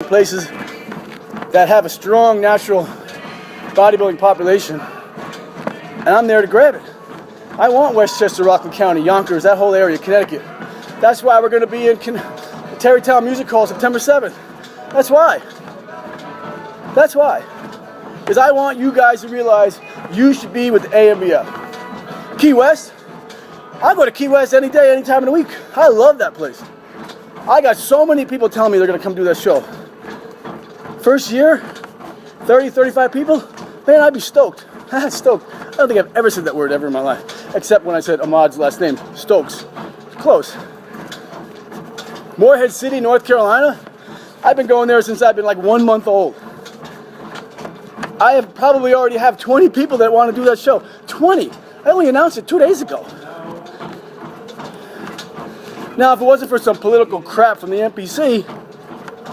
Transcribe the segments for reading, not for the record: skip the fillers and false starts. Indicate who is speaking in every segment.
Speaker 1: places that have a strong natural bodybuilding population, and I'm there to grab it. I want Westchester, Rockland County, Yonkers, that whole area, Connecticut. That's why we're going to be in Terrytown Music Hall September 7th. That's why. That's why. Because I want you guys to realize you should be with the ANBF. Key West, I go to Key West any day, any time of the week. I love that place. I got so many people telling me they're going to come do that show. First year, 30, 35 people, man, I'd be stoked. Stoked. I don't think I've ever said that word ever in my life, except when I said Ahmad's last name, Stokes. Close. Morehead City, North Carolina, I've been going there since I've been like 1 month old. I have probably already have 20 people that want to do that show. 20. I only announced it 2 days ago. Now, if it wasn't for some political crap from the NPC,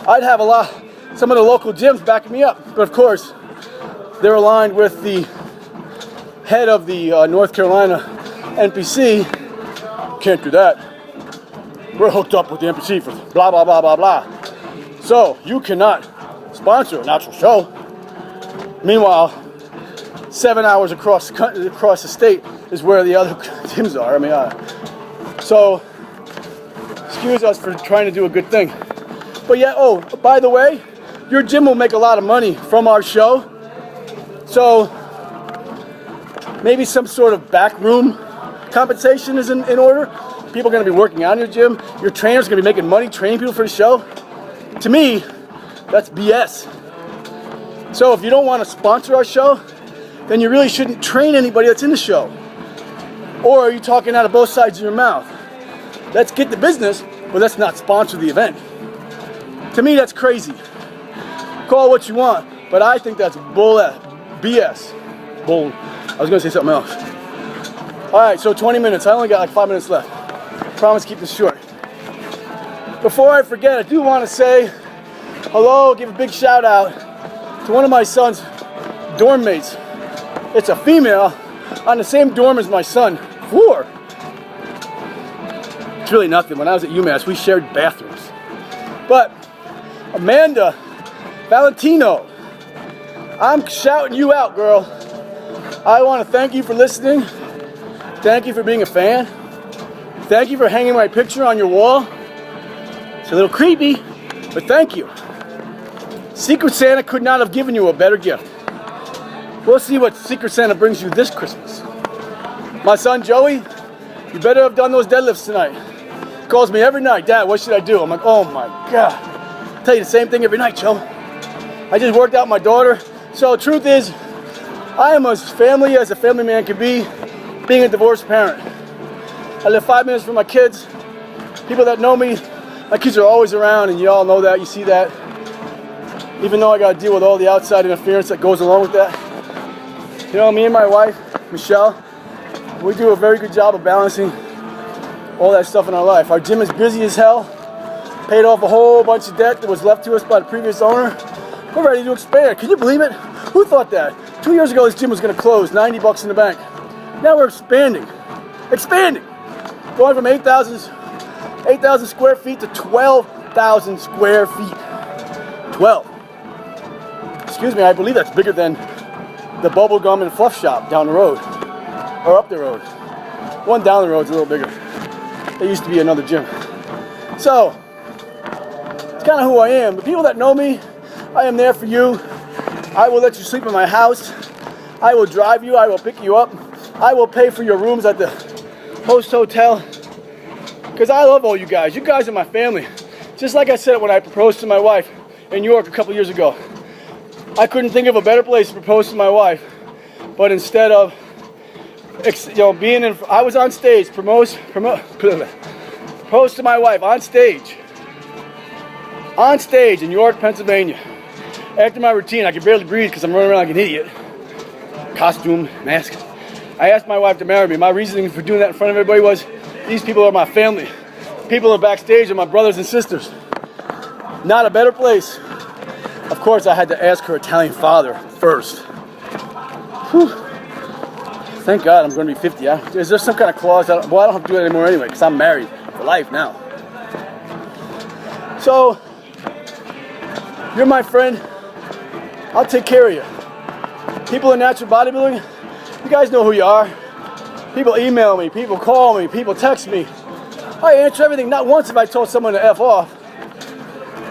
Speaker 1: I'd have some of the local gyms backing me up. But of course, they're aligned with the head of the North Carolina NPC. Can't do that. We're hooked up with the NPC for blah, blah, blah, blah, blah. So, you cannot sponsor an actual show. Meanwhile, 7 hours across the state is where the other gyms are. I mean, so excuse us for trying to do a good thing. But yeah, oh, by the way, your gym will make a lot of money from our show. So maybe some sort of backroom compensation is in order. People are going to be working out in your gym. Your trainer's going to be making money training people for the show. To me, that's BS. So if you don't want to sponsor our show, then you really shouldn't train anybody that's in the show. Or are you talking out of both sides of your mouth? Let's get the business, but let's not sponsor the event. To me, that's crazy. Call it what you want, but I think that's BS. Bull. I was going to say something else. All right, so 20 minutes. I only got like 5 minutes left. Promise to keep this short. Before I forget, I do want to say hello, give a big shout out to one of my son's dorm mates. It's a female on the same dorm as my son. 4. It's really nothing. When I was at UMass, we shared bathrooms. But Amanda Valentino, I'm shouting you out, girl. I want to thank you for listening. Thank you for being a fan. Thank you for hanging my picture on your wall. It's a little creepy, but thank you. Secret Santa could not have given you a better gift. We'll see what Secret Santa brings you this Christmas. My son Joey, you better have done those deadlifts tonight. He calls me every night, Dad, what should I do? I'm like, oh my God. I tell you the same thing every night, Joe. I just worked out my daughter. So the truth is, I am as a family man can be, being a divorced parent. I live 5 minutes from my kids. People that know me, my kids are always around, and you all know that, you see that. Even though I got to deal with all the outside interference that goes along with that. You know, me and my wife, Michelle, we do a very good job of balancing all that stuff in our life. Our gym is busy as hell. Paid off a whole bunch of debt that was left to us by the previous owner. We're ready to expand. Can you believe it? Who thought that? 2 years ago, this gym was going to close, 90 bucks in the bank. Now we're expanding. Expanding. Going from 8,000 square feet to 12,000 square feet. 12. Excuse me, I believe that's bigger than the Bubblegum and Fluff Shop down the road. Or up the road. One down the road's a little bigger. There used to be another gym. So, it's kind of who I am. The people that know me, I am there for you. I will let you sleep in my house. I will drive you. I will pick you up. I will pay for your rooms at the host hotel. Because I love all you guys. You guys are my family. Just like I said when I proposed to my wife in New York a couple years ago. I couldn't think of a better place to propose to my wife. But instead of, being in, I was on stage, propose to my wife on stage in York, Pennsylvania. After my routine, I could barely breathe because I'm running around like an idiot. Costume, mask. I asked my wife to marry me. My reasoning for doing that in front of everybody was, these people are my family. People are backstage are my brothers and sisters. Not a better place. Of course, I had to ask her Italian father first. Whew. Thank God I'm going to be 50. Is there some kind of clause? Well, I don't have to do it anymore anyway because I'm married for life now. So, You're my friend. I'll take care of you. People in natural bodybuilding, you guys know who you are. People email me, people call me, people text me. I answer everything. Not once have I told someone to F off.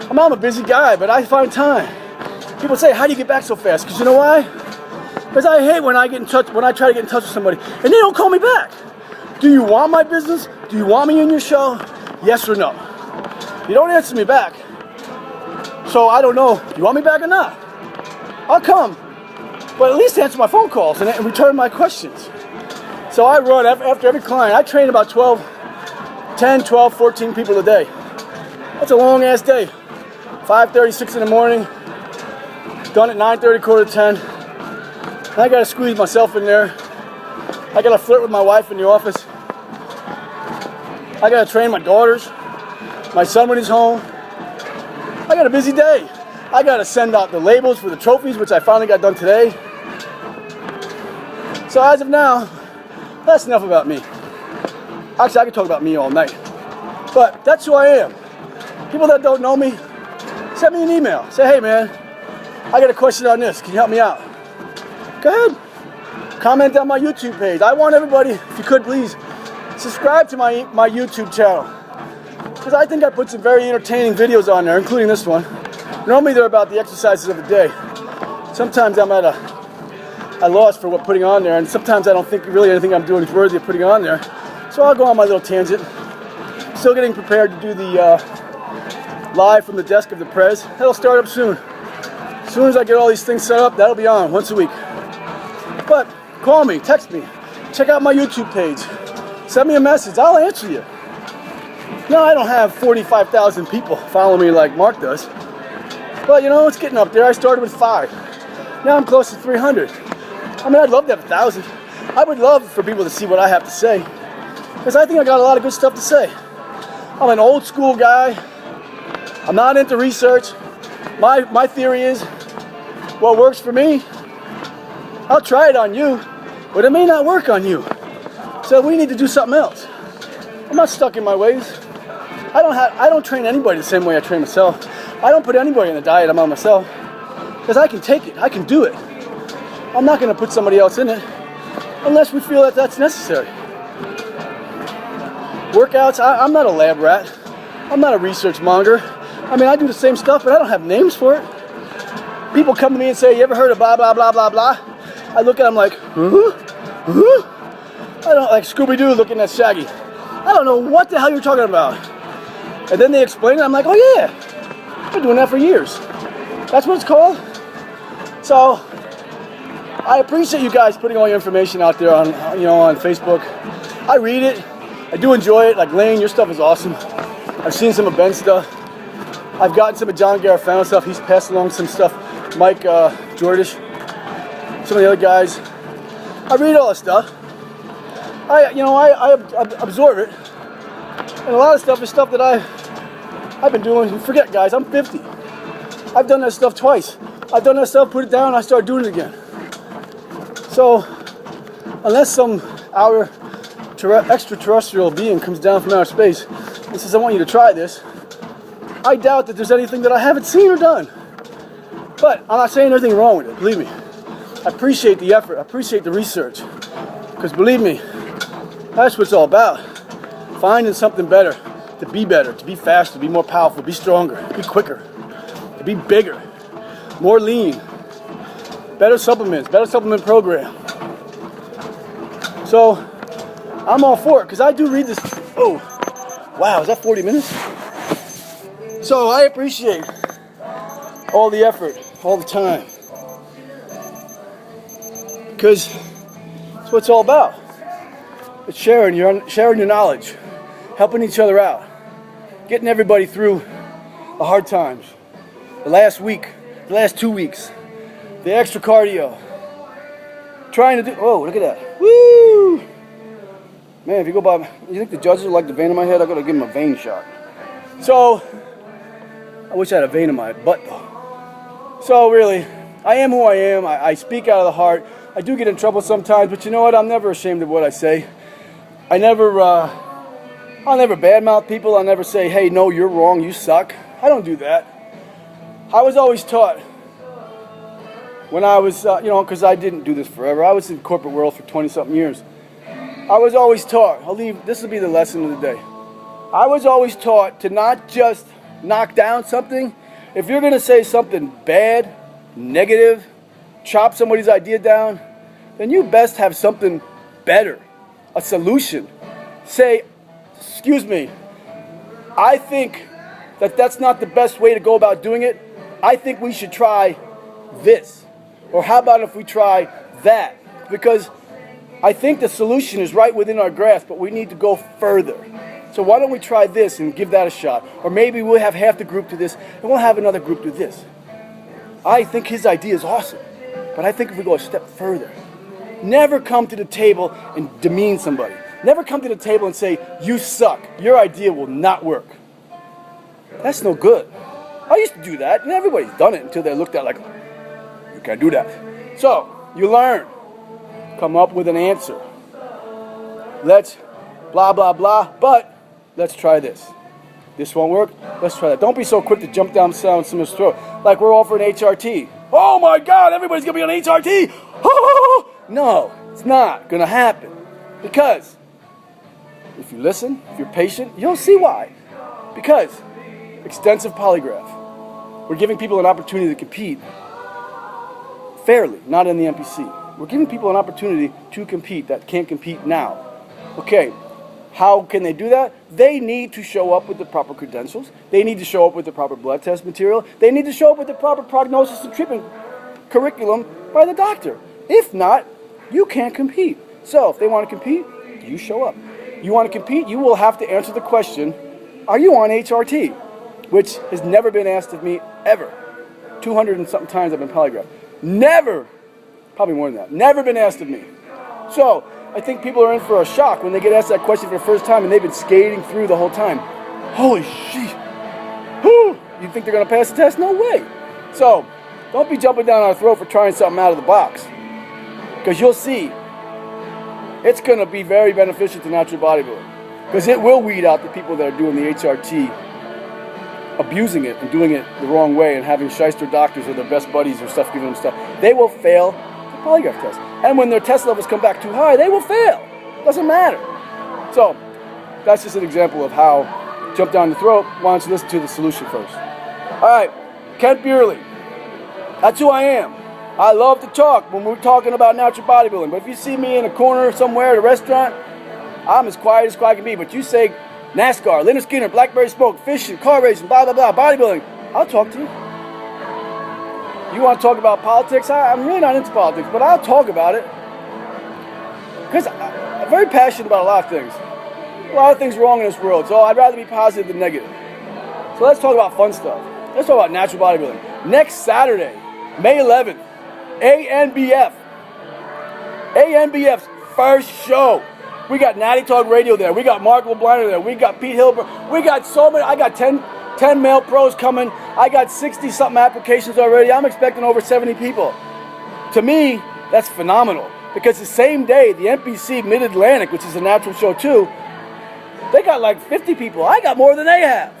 Speaker 1: I'm a busy guy, but I find time. People say, how do you get back so fast? Because you know why? Because I hate when I try to get in touch with somebody and they don't call me back. Do you want my business? Do you want me in your show? Yes or no? You don't answer me back. So I don't know, do you want me back or not? I'll come, but at least answer my phone calls and return my questions. So I run after every client. I train about 10, 12, 14 people a day. That's a long ass day. 5:30, 6 in the morning. Done at 9:30, quarter to 10. And I gotta squeeze myself in there. I gotta flirt with my wife in the office. I gotta train my daughters, my son when he's home. I got a busy day. I gotta send out the labels for the trophies, which I finally got done today. So as of now, that's enough about me. Actually, I could talk about me all night. But that's who I am. People that don't know me, send me an email. Say, hey man, I got a question on this. Can you help me out? Go ahead. Comment on my YouTube page. I want everybody, if you could please, subscribe to my YouTube channel. Because I think I put some very entertaining videos on there, including this one. Normally they're about the exercises of the day. Sometimes I'm at a loss for what putting on there, and sometimes I don't think really anything I'm doing is worthy of putting on there. So I'll go on my little tangent. Still getting prepared to do the live from the desk of the Prez. That'll start up soon. As soon as I get all these things set up, that'll be on once a week. But call me, text me, check out my YouTube page, send me a message, I'll answer you. No, I don't have 45,000 people follow me like Mark does. But you know, it's getting up there. I started with 5. Now I'm close to 300. I mean, I'd love to have 1,000. I would love for people to see what I have to say. Because I think I got a lot of good stuff to say. I'm an old school guy. I'm not into research. My theory is, what works for me, I'll try it on you, but it may not work on you. So we need to do something else. I'm not stuck in my ways. I don't train anybody the same way I train myself. I don't put anybody in the diet I'm on myself. Because I can take it, I can do it. I'm not going to put somebody else in it unless we feel that that's necessary. Workouts, I'm not a lab rat. I'm not a research monger. I mean, I do the same stuff, but I don't have names for it. People come to me and say, you ever heard of blah, blah, blah, blah, blah? I look at them like, huh? Huh? I don't, like Scooby-Doo looking at Shaggy. I don't know what the hell you're talking about. And then they explain it, I'm like, oh yeah, I've been doing that for years. That's what it's called. So, I appreciate you guys putting all your information out there on, on Facebook. I read it. I do enjoy it. Like Lane, your stuff is awesome. I've seen some of Ben's stuff. I've gotten some of John Garofano stuff. He's passed along some stuff. Mike Jordish, some of the other guys. I read all this stuff. I absorb it. And a lot of stuff is stuff that I've been doing. Forget, guys, I'm 50. I've done that stuff twice. I've done that stuff, put it down, I start doing it again. So, unless some outer extraterrestrial being comes down from outer space and says, I want you to try this, I doubt that there's anything that I haven't seen or done. But I'm not saying anything wrong with it, believe me. I appreciate the effort, I appreciate the research. Because believe me, that's what it's all about. Finding something better, to be faster, to be more powerful, be stronger, be quicker, to be bigger, more lean, better supplements, better supplement program. So, I'm all for it, because I do read this. Oh, wow, is that 40 minutes? So, I appreciate all the effort, all the time. Because that's what it's all about. It's sharing your knowledge, helping each other out, getting everybody through the hard times. The last week, the last 2 weeks, the extra cardio. Trying to do, oh, look at that. Woo! Man, if you go by, you think the judges like the vein in my head? I gotta give them a vein shot. So, I wish I had a vein in my butt though. So really, I am who I am. I speak out of the heart. I do get in trouble sometimes, but you know what? I'm never ashamed of what I say. I'll never badmouth people. I'll never say, hey, no, you're wrong, you suck. I don't do that. I was always taught when I was, because I didn't do this forever. I was in the corporate world for 20-something years. I was always taught, this will be the lesson of the day. I was always taught to not just knock down something. If you're going to say something bad, negative, chop somebody's idea down, then you best have something better, a solution. Say, excuse me, I think that that's not the best way to go about doing it. I think we should try this. Or how about if we try that? Because I think the solution is right within our grasp, but we need to go further. So why don't we try this and give that a shot? Or maybe we'll have half the group do this, and we'll have another group do this. I think his idea is awesome, but I think if we go a step further, never come to the table and demean somebody. Never come to the table and say, you suck, your idea will not work. That's no good. I used to do that, and everybody's done it until they're looked at like, you can't do that. So, you learn. Come up with an answer. Let's blah, blah, blah, but let's try this. This won't work. Let's try that. Don't be so quick to jump down someone's throat. Like we're all for an HRT. Oh my God, everybody's going to be on HRT. No, it's not going to happen. Because if you listen, if you're patient, you'll see why. Because extensive polygraph. We're giving people an opportunity to compete fairly, not in the NPC. We're giving people an opportunity to compete that can't compete now. Okay. How can they do that? They need to show up with the proper credentials. They need to show up with the proper blood test material. They need to show up with the proper prognosis and treatment curriculum by the doctor. If not, you can't compete. So if they want to compete, you show up. You want to compete, you will have to answer the question, are you on HRT? Which has never been asked of me ever. 200 and something times I've been polygraphed. Never, probably more than that, never been asked of me. So I think people are in for a shock when they get asked that question for the first time and they've been skating through the whole time. Holy shit. Whew. You think they're going to pass the test? No way. So don't be jumping down our throat for trying something out of the box. Because you'll see, it's going to be very beneficial to natural bodybuilding. Because it will weed out the people that are doing the HRT, abusing it and doing it the wrong way and having shyster doctors or their best buddies or stuff giving them stuff. They will fail the polygraph test. And when their test levels come back too high, they will fail. Doesn't matter. So that's just an example of how jump down the throat. Why don't you listen to the solution first? All right, Kent Bierly. That's who I am. I love to talk when we're talking about natural bodybuilding. But if you see me in a corner somewhere at a restaurant, I'm as quiet can be. But you say NASCAR, Leonard Skinner, Blackberry Smoke, fishing, car racing, blah, blah, blah, bodybuilding, I'll talk to you. You want to talk about politics? I'm really not into politics, but I'll talk about it. Because I'm very passionate about a lot of things. A lot of things wrong in this world, so I'd rather be positive than negative. So let's talk about fun stuff. Let's talk about natural bodybuilding. Next Saturday, May 11th, ANBF. ANBF's first show. We got Natty Talk Radio there. We got Mark LeBliner there. We got Pete Hilbert. We got so many. I got 10 male pros coming. I got 60-something applications already. I'm expecting over 70 people. To me, that's phenomenal. Because the same day, the NPC Mid-Atlantic, which is a natural show too, they got like 50 people. I got more than they have.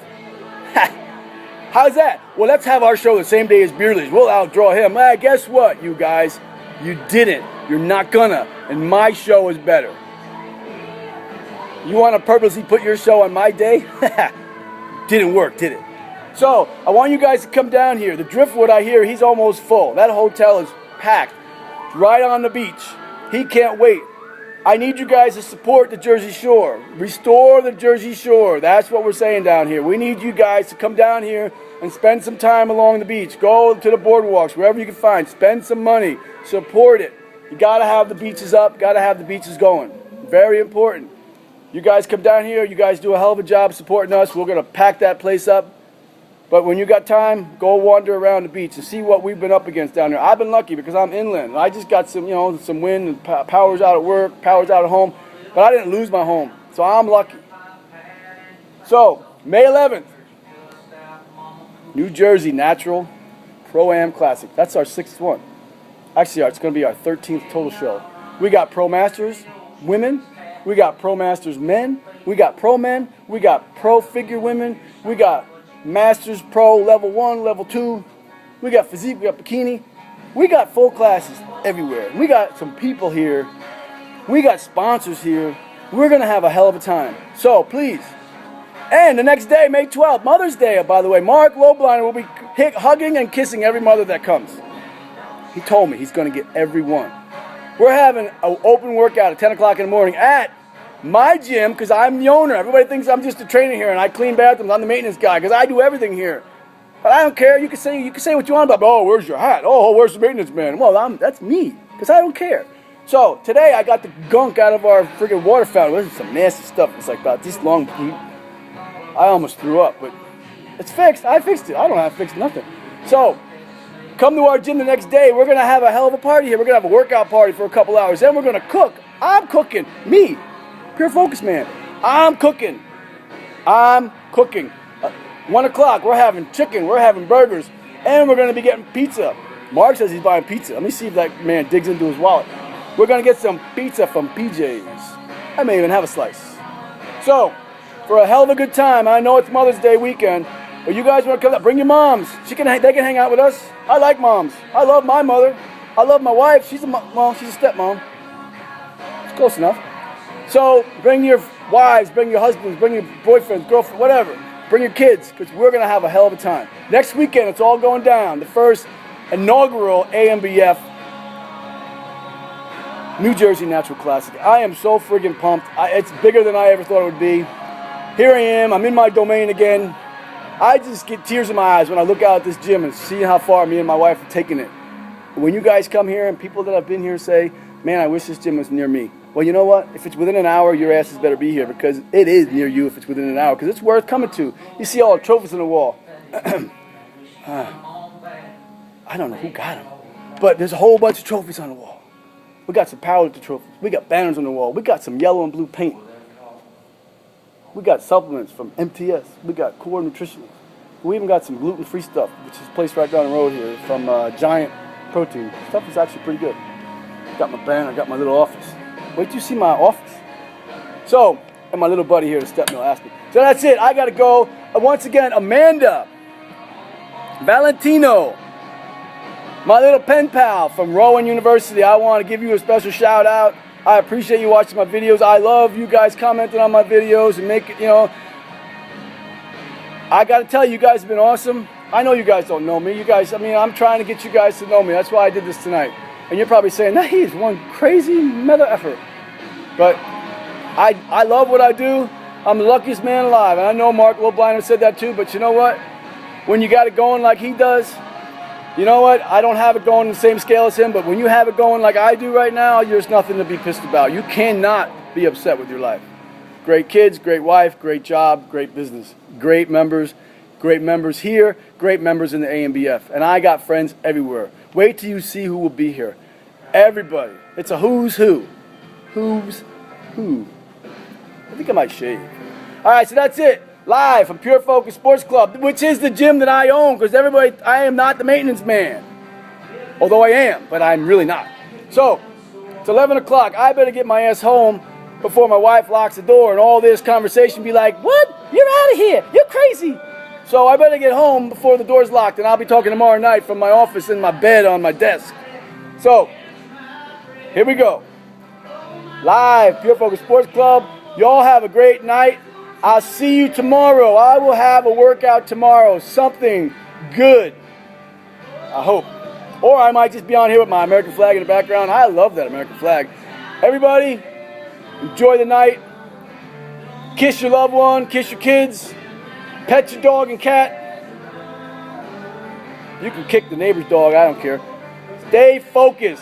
Speaker 1: How's that? Well, let's have our show the same day as Bierly's. We'll outdraw him. Guess what, you guys? You didn't. You're not gonna. And my show is better. You want to purposely put your show on my day? Didn't work, did it? So, I want you guys to come down here. The Driftwood, I hear, he's almost full. That hotel is packed. It's right on the beach. He can't wait. I need you guys to support the Jersey Shore. Restore the Jersey Shore. That's what we're saying down here. We need you guys to come down here and spend some time along the beach. Go to the boardwalks, wherever you can find. Spend some money. Support it. You got to have the beaches up. Got to have the beaches going. Very important. You guys come down here. You guys do a hell of a job supporting us. We're going to pack that place up. But when you got time, go wander around the beach and see what we've been up against down there. I've been lucky because I'm inland. I just got some, some wind and powers out at work, powers out at home. But I didn't lose my home. So I'm lucky. So, May 11th, New Jersey Natural Pro-Am Classic. That's our 6th one. Actually, it's going to be our 13th total show. We got Pro Masters women. We got Pro Masters men. We got Pro men. We got Pro Figure women. We got Masters Pro Level 1, Level 2. we got physique, we got bikini. We got full classes everywhere. We got some people here. We got sponsors here. We're going to have a hell of a time. So, please. And the next day, May 12th, Mother's Day, by the way, Mark Lobliner will be hugging and kissing every mother that comes. He told me he's going to get every one. We're having an open workout at 10 o'clock in the morning at my gym because I'm the owner. Everybody thinks I'm just a trainer here and I clean bathrooms. I'm the maintenance guy because I do everything here. But I don't care. You can say what you want about, oh, where's your hat? Oh, where's the maintenance man? Well, that's me because I don't care. So today I got the gunk out of our freaking water fountain. This is some nasty stuff. It's like about this long. I almost threw up, but it's fixed. I fixed it. I don't have to fix nothing. So come to our gym the next day. We're going to have a hell of a party here. We're going to have a workout party for a couple hours. Then we're going to cook. I'm cooking. Me, Pure Focus Man. I'm cooking. 1 o'clock, we're having chicken. We're having burgers. And we're going to be getting pizza. Mark says he's buying pizza. Let me see if that man digs into his wallet. We're going to get some pizza from PJ's. I may even have a slice. So, for a hell of a good time, I know it's Mother's Day weekend, but you guys want to come out, bring your moms. They can hang out with us. I like moms. I love my mother. I love my wife. She's a stepmom. It's close enough. So, bring your wives, bring your husbands, bring your boyfriends, girlfriends, whatever. Bring your kids, because we're going to have a hell of a time. Next weekend, it's all going down. The first inaugural ANBF New Jersey Natural Classic. I am so friggin' pumped. It's bigger than I ever thought it would be. Here I am. I'm in my domain again. I just get tears in my eyes when I look out at this gym and see how far me and my wife have taken it. When you guys come here and people that have been here say, man, I wish this gym was near me. Well, you know what? If it's within an hour, your asses better be here because it is near you if it's within an hour because it's worth coming to. You see all the trophies on the wall. I don't know who got them, but there's a whole bunch of trophies on the wall. We got some powerlifting trophies. We got banners on the wall. We got some yellow and blue paint. We got supplements from MTS. We got Core Nutrition. We even got some gluten-free stuff, which is placed right down the road here from Giant Protein. Stuff is actually pretty good. Got my banner. Got my little office. Wait till you see my office. So, and my little buddy here, the step mill, asked me. So that's it. I got to go. Once again, Amanda Valentino, my little pen pal from Rowan University. I want to give you a special shout out. I appreciate you watching my videos. I love you guys commenting on my videos and make it, I got to tell you, you guys have been awesome. I know you guys don't know me. You guys, I'm trying to get you guys to know me. That's why I did this tonight. And you're probably saying, nah, he's one crazy mother effer. But I love what I do. I'm the luckiest man alive. And I know Mark Lobliner said that too, but you know what? When you got it going like he does, you know what? I don't have it going on the same scale as him, but when you have it going like I do right now, there's nothing to be pissed about. You cannot be upset with your life. Great kids, great wife, great job, great business, great members here, great members in the ANBF. And I got friends everywhere. Wait till you see who will be here. Everybody. It's a who's who. Who's who. I think I might shave. All right, so that's it. Live from Pure Focus Sports Club, which is the gym that I own, because I am not the maintenance man. Although I am, but I'm really not. So, it's 11 o'clock. I better get my ass home before my wife locks the door and all this conversation be like, what? You're out of here. You're crazy. So I better get home before the door's locked, and I'll be talking tomorrow night from my office in my bed on my desk. So, here we go. Live, Pure Focus Sports Club. Y'all have a great night. I'll see you tomorrow. I will have a workout tomorrow. Something good. I hope. Or I might just be on here with my American flag in the background. I love that American flag. Everybody, enjoy the night. Kiss your loved one. Kiss your kids. Pet your dog and cat. You can kick the neighbor's dog. I don't care. Stay focused.